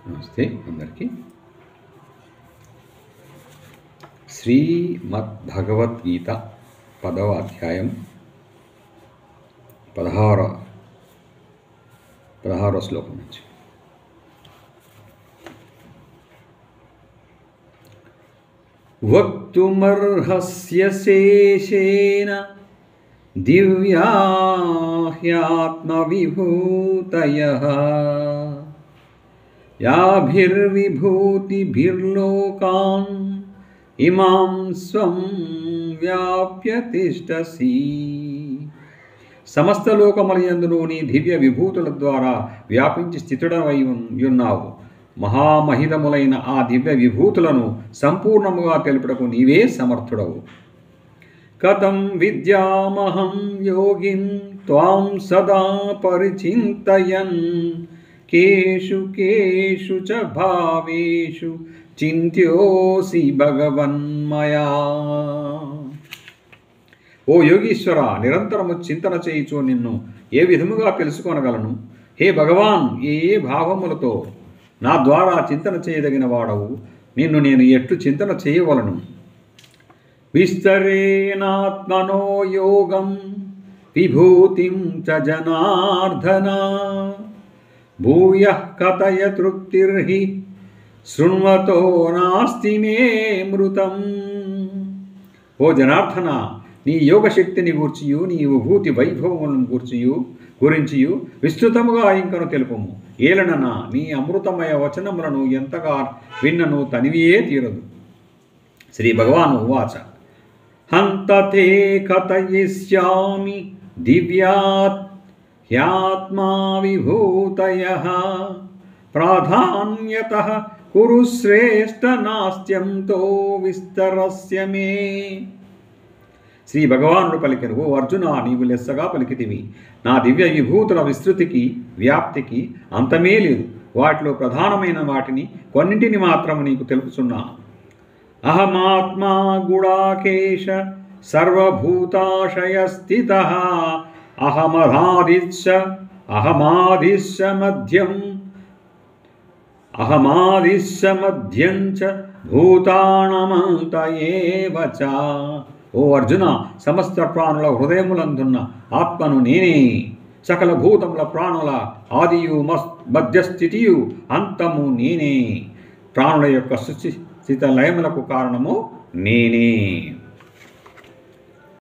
నమస్తే అందరికీ. శ్రీమద్భగవద్గీత 10వ అధ్యాయం 16వ శ్లోకం నుంచి. వక్తుమర్హస్య శేషేన దివ్యా హ్యాత్మవిభూతయః యాభిర్విభూతిభిర్లోకాన్ ఇమాం స్వం వ్యాప్య తిష్టసి. సమస్త లోకములందును నీ దివ్య విభూతుల ద్వారా వ్యాపించి స్థితుడవై ఉన్నావు. మహామహితములైన ఆ దివ్య విభూతులను సంపూర్ణముగా తెలుపుటకు నీవే సమర్థుడవు. కథం విద్యామహం యోగిన్ త్వాం సదా పరిచింతయన్ కేషు కేషు చ భావేషు చింత్యోసి భగవన్మయా. ఓ యోగీశ్వర, నిరంతరము చింతన చేయుచు నిన్ను ఏ విధముగా తెలుసుకొనగలను? హే భగవాన్, ఏ భావములతో నా ద్వారా చింతన చేయదగిన వాడవు? నిన్ను నేను ఎట్లు చింతన చేయవలను? విస్తరేణాత్మనో యోగం విభూతిం చ జనార్దన భూయః కథయ తృప్తిర్హి శృణ్వతో నాస్తి మే మృతం. ఓ జనార్దన, నీ యోగశక్తిని గూర్చియు నీ విభూతి వైభవములను గురించియు విస్తృతముగా ఇంకను తెలుపము. ఏలనన నీ అమృతమయ వచనములను ఎంతగా విన్నను తనివియే తీరదు. శ్రీ భగవాను ఉవాచ. హంతతే కథయిష్యామి దివ్యాత్ హ్యాత్మా విభూతయః ప్రాధాన్యతః కురు శ్రేష్ఠ నాస్త్యంతో విస్తరస్య మే. శ్రీ భగవానుడు పలికెను. ఓ అర్జున, నీవు లెస్సగా పలికితివి. నా దివ్య విభూతుల విస్తృతికి వ్యాప్తికి అంతమే లేదు. వాటిలో ప్రధానమైన వాటిని కొన్నింటిని మాత్రము నీకు తెలుపుచున్నాను. అహమాత్మా గుడాకేశ సర్వభూతాశయ స్థితః అహమాదిశ్య మధ్యం చ భూతానమంత ఏవ చ. ఓ అర్జున, సమస్త ప్రాణుల హృదయములందున్న ఆత్మను నేనే. సకల భూతముల ప్రాణుల ఆదియు మధ్యస్థితియు అంతము నేనే. ప్రాణుల యొక్క సృష్టి స్థిత లయములకు కారణము నేనే.